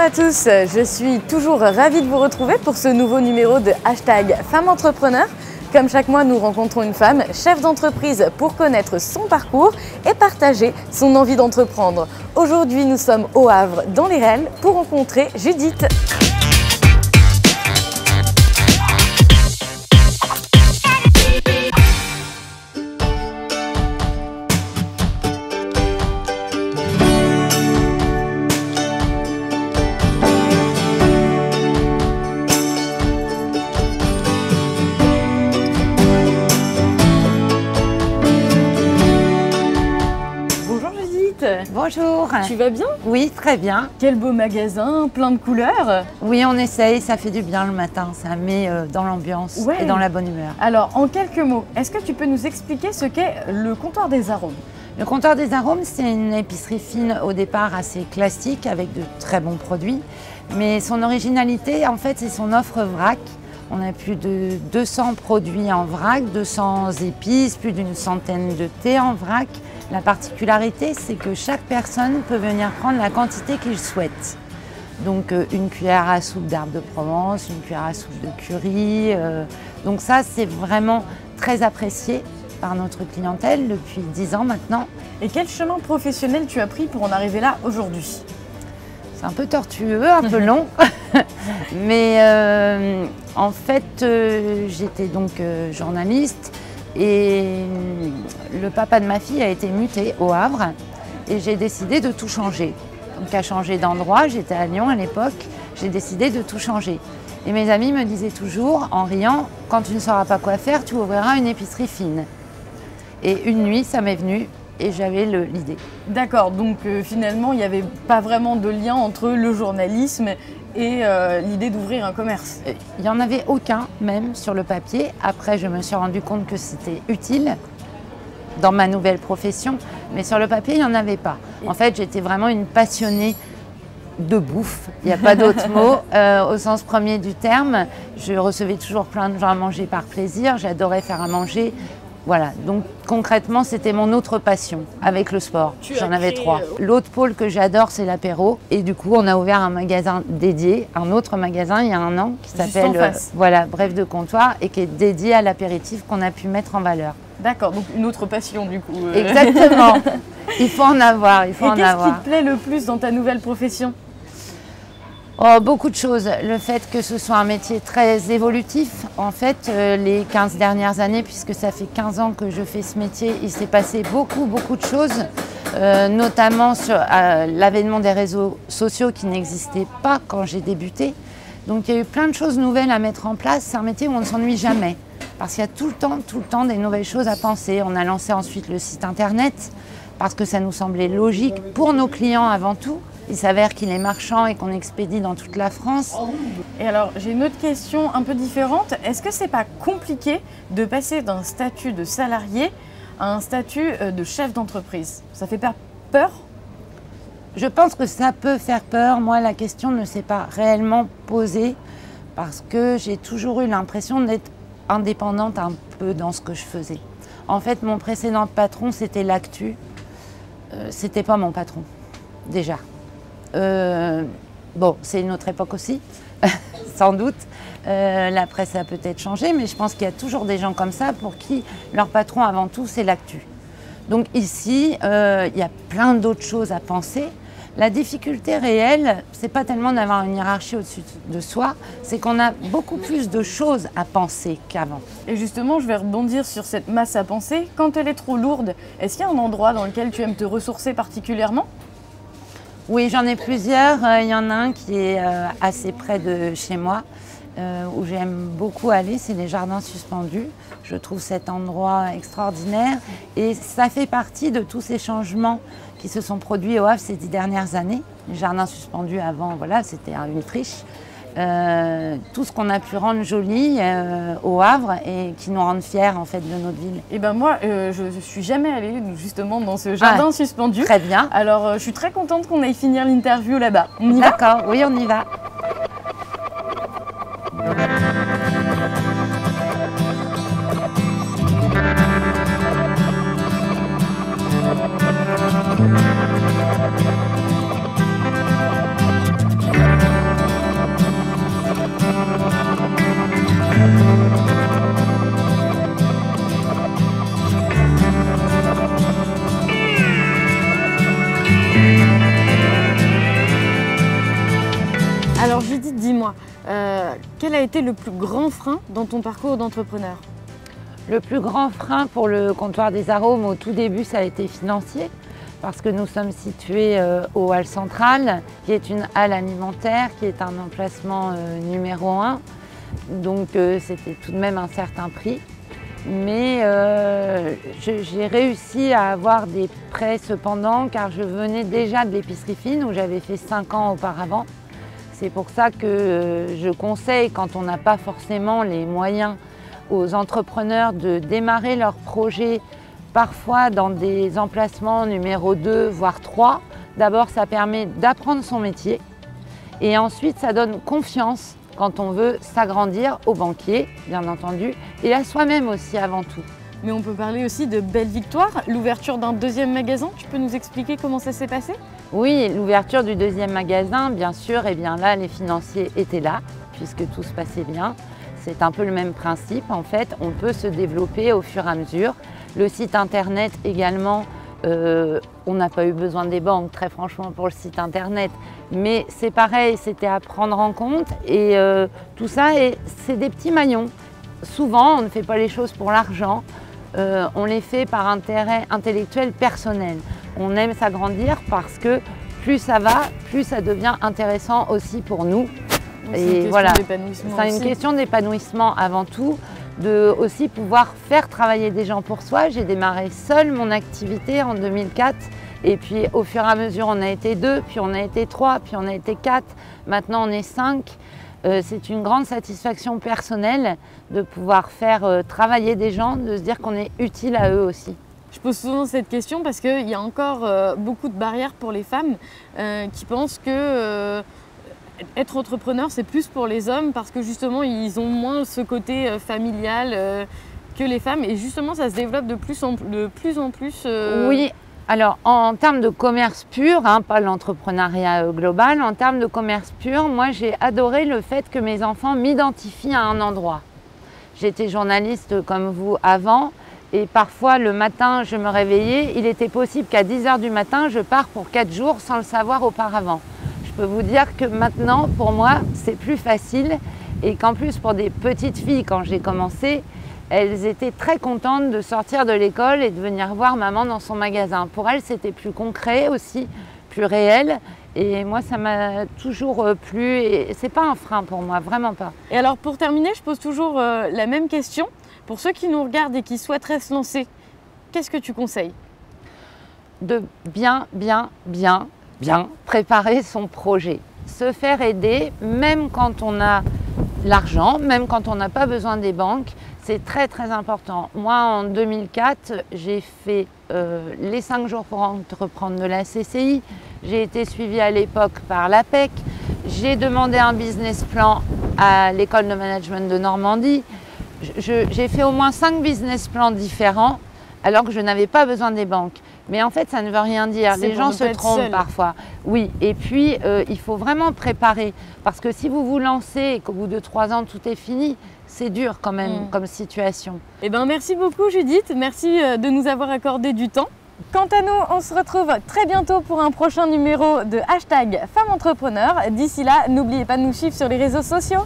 à tous, je suis toujours ravie de vous retrouver pour ce nouveau numéro de #Femme Entrepreneur. Comme chaque mois, nous rencontrons une femme, chef d'entreprise, pour connaître son parcours et partager son envie d'entreprendre. Aujourd'hui, nous sommes au Havre, dans les Resles, pour rencontrer Judith. Bonjour. Tu vas bien? Oui, très bien. Quel beau magasin, plein de couleurs. Oui, on essaye, ça fait du bien le matin, ça met dans l'ambiance et dans la bonne humeur. Alors, en quelques mots, est-ce que tu peux nous expliquer ce qu'est le comptoir des arômes? Le comptoir des arômes, c'est une épicerie fine au départ assez classique avec de très bons produits. Mais son originalité, en fait, c'est son offre vrac. On a plus de 200 produits en vrac, 200 épices, plus d'une centaine de thés en vrac. La particularité, c'est que chaque personne peut venir prendre la quantité qu'il souhaite. Donc une cuillère à soupe d'herbe de Provence, une cuillère à soupe de curry. Donc ça, c'est vraiment très apprécié par notre clientèle depuis 10 ans maintenant. Et quel chemin professionnel tu as pris pour en arriver là aujourd'hui? C'est un peu tortueux, un peu long. Mais en fait, j'étais donc journaliste. Et le papa de ma fille a été muté au Havre et j'ai décidé de tout changer. Donc à changer d'endroit, j'étais à Lyon à l'époque, j'ai décidé de tout changer. Et mes amis me disaient toujours en riant, quand tu ne sauras pas quoi faire, tu ouvriras une épicerie fine. Et une nuit, ça m'est venu et j'avais l'idée. D'accord, donc finalement, il n'y avait pas vraiment de lien entre le journalisme et l'idée d'ouvrir un commerce? Il n'y en avait aucun, même sur le papier. Après, je me suis rendu compte que c'était utile dans ma nouvelle profession, mais sur le papier, il n'y en avait pas. En fait, j'étais vraiment une passionnée de bouffe, il n'y a pas d'autre mot, au sens premier du terme. Je recevais toujours plein de gens à manger par plaisir, j'adorais faire à manger. Voilà, donc concrètement, c'était mon autre passion avec le sport. J'en avais 3. L'autre pôle que j'adore, c'est l'apéro. Et du coup, on a ouvert un magasin dédié, un autre magasin il y a un an qui s'appelle voilà, Bref de Comptoir et qui est dédié à l'apéritif qu'on a pu mettre en valeur. D'accord, donc une autre passion du coup. Exactement. Il faut en avoir, il faut en avoir. Et qu'est-ce qui te plaît le plus dans ta nouvelle profession? Oh, beaucoup de choses. Le fait que ce soit un métier très évolutif. En fait, les 15 dernières années, puisque ça fait 15 ans que je fais ce métier, il s'est passé beaucoup de choses, notamment sur l'avènement des réseaux sociaux qui n'existaient pas quand j'ai débuté. Donc il y a eu plein de choses nouvelles à mettre en place. C'est un métier où on ne s'ennuie jamais, parce qu'il y a tout le temps des nouvelles choses à penser. On a lancé ensuite le site internet, parce que ça nous semblait logique pour nos clients avant tout. Il s'avère qu'il est marchand et qu'on expédie dans toute la France. Et alors, j'ai une autre question un peu différente. Est-ce que c'est pas compliqué de passer d'un statut de salarié à un statut de chef d'entreprise? Ça fait peur? Je pense que ça peut faire peur. Moi, la question ne s'est pas réellement posée parce que j'ai toujours eu l'impression d'être indépendante un peu dans ce que je faisais. En fait, mon précédent patron, c'était l'actu. C'était pas mon patron, déjà. Bon, c'est une autre époque aussi, sans doute. La presse a peut-être changé, mais je pense qu'il y a toujours des gens comme ça pour qui leur patron avant tout, c'est l'actu. Donc ici, il y a plein d'autres choses à penser. La difficulté réelle, c'est pas tellement d'avoir une hiérarchie au-dessus de soi, c'est qu'on a beaucoup plus de choses à penser qu'avant. Et justement, je vais rebondir sur cette masse à penser. Quand elle est trop lourde, est-ce qu'il y a un endroit dans lequel tu aimes te ressourcer particulièrement? Oui, j'en ai plusieurs. Il y en a un qui est assez près de chez moi, où j'aime beaucoup aller, c'est les Jardins Suspendus. Je trouve cet endroit extraordinaire et ça fait partie de tous ces changements qui se sont produits au Havre ces 10 dernières années. Les Jardins Suspendus avant, voilà, c'était une friche. Tout ce qu'on a pu rendre joli au Havre et qui nous rendent fiers en fait de notre ville. Et ben moi, je suis jamais allée justement dans ce jardin suspendu. Très bien. Alors je suis très contente qu'on aille finir l'interview là-bas. On y va? D'accord, oui, on y va. quel a été le plus grand frein dans ton parcours d'entrepreneur? Le plus grand frein pour le comptoir des arômes au tout début, ça a été financier, parce que nous sommes situés au Hall Central, qui est une halle alimentaire, qui est un emplacement numéro 1. Donc c'était tout de même un certain prix. Mais j'ai réussi à avoir des prêts cependant, car je venais déjà de l'épicerie fine, où j'avais fait 5 ans auparavant. C'est pour ça que je conseille, quand on n'a pas forcément les moyens aux entrepreneurs de démarrer leur projet, parfois dans des emplacements numéro 2, voire 3. D'abord, ça permet d'apprendre son métier et ensuite, ça donne confiance quand on veut s'agrandir au banquier, bien entendu, et à soi-même aussi avant tout. Mais on peut parler aussi de belles victoires, l'ouverture d'un deuxième magasin. Tu peux nous expliquer comment ça s'est passé? Oui, l'ouverture du deuxième magasin, bien sûr, et bien là, les financiers étaient là, puisque tout se passait bien. C'est un peu le même principe, en fait, on peut se développer au fur et à mesure. Le site internet également, on n'a pas eu besoin des banques, très franchement, pour le site internet. Mais c'est pareil, c'était à prendre en compte et tout ça, c'est des petits maillons. Souvent, on ne fait pas les choses pour l'argent, on les fait par intérêt intellectuel personnel. On aime s'agrandir parce que plus ça va, plus ça devient intéressant aussi pour nous. Et voilà, c'est une question d'épanouissement avant tout, de aussi pouvoir faire travailler des gens pour soi. J'ai démarré seule mon activité en 2004 et puis au fur et à mesure on a été 2, puis on a été 3, puis on a été 4, maintenant on est 5. C'est une grande satisfaction personnelle de pouvoir faire travailler des gens, de se dire qu'on est utile à eux aussi. Je pose souvent cette question parce qu'il y a encore beaucoup de barrières pour les femmes qui pensent que être entrepreneur, c'est plus pour les hommes parce que justement, ils ont moins ce côté familial que les femmes. Et justement, ça se développe de plus en plus. Oui, alors en termes de commerce pur, hein, pas l'entrepreneuriat global, en termes de commerce pur, moi j'ai adoré le fait que mes enfants m'identifient à un endroit. J'étais journaliste comme vous avant et parfois le matin, je me réveillais. Il était possible qu'à 10 h du matin, je pars pour 4 jours sans le savoir auparavant. Je peux vous dire que maintenant, pour moi, c'est plus facile et qu'en plus, pour des petites filles, quand j'ai commencé, elles étaient très contentes de sortir de l'école et de venir voir maman dans son magasin. Pour elles, c'était plus concret aussi, plus réel. Et moi, ça m'a toujours plu et c'est pas un frein pour moi, vraiment pas. Et alors, pour terminer, je pose toujours la même question. Pour ceux qui nous regardent et qui souhaiteraient se lancer, qu'est-ce que tu conseilles? De bien préparer son projet, se faire aider, même quand on a l'argent, même quand on n'a pas besoin des banques, c'est très très important. Moi en 2004, j'ai fait les 5 jours pour entreprendre de la CCI, j'ai été suivie à l'époque par l'APEC, j'ai demandé un business plan à l'école de management de Normandie, j'ai fait au moins 5 business plans différents alors que je n'avais pas besoin des banques. Mais en fait, ça ne veut rien dire. Les gens se trompent parfois. Oui, et puis il faut vraiment préparer. Parce que si vous vous lancez et qu'au bout de 3 ans, tout est fini, c'est dur quand même comme situation. Eh bien, merci beaucoup Judith. Merci de nous avoir accordé du temps. Quant à nous, on se retrouve très bientôt pour un prochain numéro de Hashtag Femme Entrepreneur. D'ici là, n'oubliez pas de nous suivre sur les réseaux sociaux.